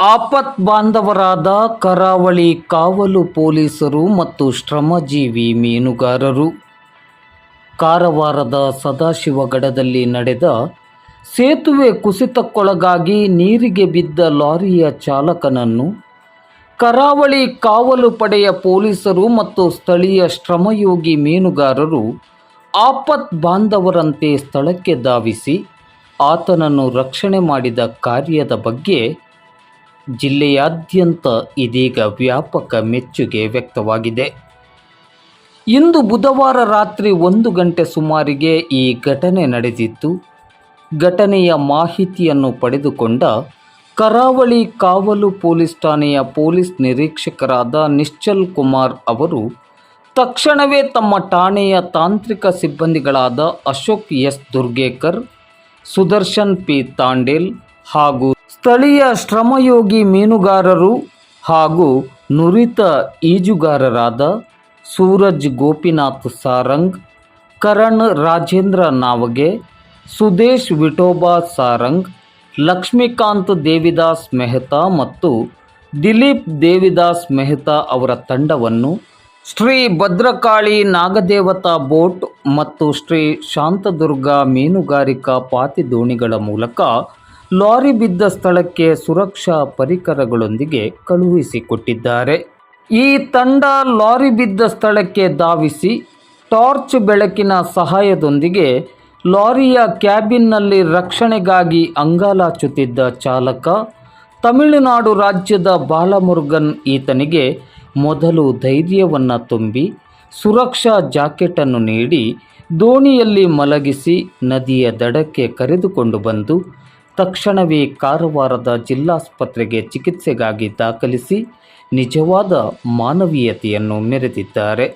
ಆಪತ್ ಬಾಂಧವರಾದ ಕರಾವಳಿ ಕಾವಲು ಪೊಲೀಸರು ಮತ್ತು ಶ್ರಮಜೀವಿ ಮೀನುಗಾರರು. ಕಾರವಾರದ ಸದಾಶಿವಗಡದಲ್ಲಿ ನಡೆದ ಸೇತುವೆ ಕುಸಿತಕ್ಕೊಳಗಾಗಿ ನೀರಿಗೆ ಬಿದ್ದ ಲಾರಿಯ ಚಾಲಕನನ್ನು ಕರಾವಳಿ ಕಾವಲು ಪಡೆಯ ಪೊಲೀಸರು ಮತ್ತು ಸ್ಥಳೀಯ ಶ್ರಮಯೋಗಿ ಮೀನುಗಾರರು ಆಪತ್ ಬಾಂಧವರಂತೆ ಸ್ಥಳಕ್ಕೆ ಧಾವಿಸಿ ಆತನನ್ನು ರಕ್ಷಣೆ ಮಾಡಿದ ಕಾರ್ಯದ ಬಗ್ಗೆ ಜಿಲ್ಲೆಯಾದ್ಯಂತ ಇದೀಗ ವ್ಯಾಪಕ ಮೆಚ್ಚುಗೆ ವ್ಯಕ್ತವಾಗಿದೆ. ಇಂದು ಬುಧವಾರ ರಾತ್ರಿ 1 ಗಂಟೆ ಸುಮಾರಿಗೆ ಈ ಘಟನೆ ನಡೆದಿದ್ದು, ಘಟನೆಯ ಮಾಹಿತಿಯನ್ನು ಪಡೆದುಕೊಂಡ ಕರಾವಳಿ ಕಾವಲು ಪೊಲೀಸ್ ಠಾಣೆಯ ಪೊಲೀಸ್ ನಿರೀಕ್ಷಕರಾದ ನಿಶ್ಚಲ್ ಕುಮಾರ್ ಅವರು ತಕ್ಷಣವೇ ತಮ್ಮ ಠಾಣೆಯ ತಾಂತ್ರಿಕ ಸಿಬ್ಬಂದಿಗಳಾದ ಅಶೋಕ್ ಎಸ್ ದುರ್ಗೇಕರ್, ಸುದರ್ಶನ್ ಪಿ ತಾಂಡೇಲ್ ಹಾಗೂ ಸ್ಥಳೀಯ ಶ್ರಮಯೋಗಿ ಮೀನುಗಾರರು ಹಾಗೂ ನುರಿತ ಈಜುಗಾರರಾದ ಸೂರಜ್ ಗೋಪಿನಾಥ್ ಸಾರಂಗ್, ಕರಣ್ ರಾಜೇಂದ್ರ ನಾವಗೆ, ಸುದೇಶ್ ವಿಠೋಬಾ ಸಾರಂಗ್, ಲಕ್ಷ್ಮೀಕಾಂತ್ ದೇವಿದಾಸ್ ಮೆಹ್ತಾ ಮತ್ತು ದಿಲೀಪ್ ದೇವಿದಾಸ್ ಮೆಹ್ತಾ ಅವರ ತಂಡವನ್ನು ಶ್ರೀ ಭದ್ರಕಾಳಿ ನಾಗದೇವತಾ ಬೋಟ್ ಮತ್ತು ಶ್ರೀ ಶಾಂತದುರ್ಗ ಮೀನುಗಾರಿಕಾ ಪಾತಿದೋಣಿಗಳ ಮೂಲಕ ಲಾರಿ ಬಿದ್ದ ಸ್ಥಳಕ್ಕೆ ಸುರಕ್ಷಾ ಪರಿಕರಗಳೊಂದಿಗೆ ಕಳುಹಿಸಿಕೊಟ್ಟಿದ್ದಾರೆ. ಈ ತಂಡ ಲಾರಿ ಬಿದ್ದ ಸ್ಥಳಕ್ಕೆ ಧಾವಿಸಿ ಟಾರ್ಚ್ ಬೆಳಕಿನ ಸಹಾಯದೊಂದಿಗೆ ಲಾರಿಯ ಕ್ಯಾಬಿನ್ನಲ್ಲಿ ರಕ್ಷಣೆಗಾಗಿ ಅಂಗಾಲಾಚುತ್ತಿದ್ದ ಚಾಲಕ ತಮಿಳುನಾಡು ರಾಜ್ಯದ ಬಾಲಮುರುಗನ್ ಈತನಿಗೆ ಮೊದಲು ಧೈರ್ಯವನ್ನು ತುಂಬಿ ಸುರಕ್ಷಾ ಜಾಕೆಟನ್ನು ನೀಡಿ ದೋಣಿಯಲ್ಲಿ ಮಲಗಿಸಿ ನದಿಯ ದಡಕ್ಕೆ ಕರೆದುಕೊಂಡು ಬಂದು ತಕ್ಷಣವೇ ಕಾರವಾರದ ಜಿಲ್ಲಾಸ್ಪತ್ರೆಗೆ ಚಿಕಿತ್ಸೆಗಾಗಿ ದಾಖಲಿಸಿ ನಿಜವಾದ ಮಾನವೀಯತೆಯನ್ನು ಮೆರೆದಿದ್ದಾರೆ.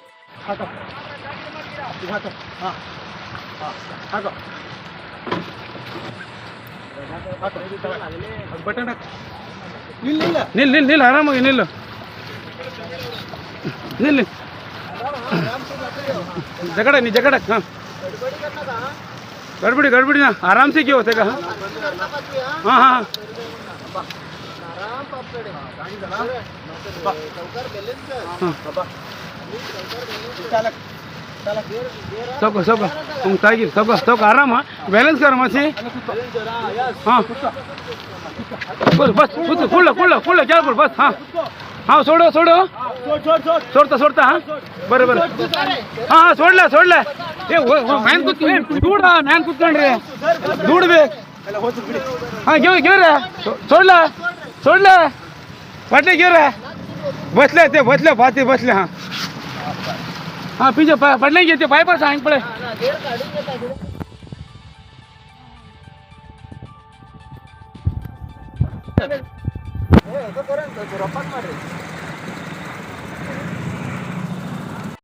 ನಿಲ್ಲ ಆರಾಮಾಗಿ ನಿಲ್ಲು ನಿಲ್ಲ जगड़ नहीं जगड़ हाँ गड़बड़ी ना आराम से क्यों होते हाँ हाँ हाँ सब आराम हाँ बैलेंस कर मसी हाँ बस खुल क्या बोल बस हाँ हाँ छोड़ो सोड़ता हाँ बराबर हाँ हाँ सोडले मैन दूड मैन कुत्ಕೊಂಡ್ರಿ दूडಬೇಕು हाँ गिर सोडले पटले गिर बसले बाती बसले हाँ हाँ पीछे पटले गिरते पाय पर सांग पड़े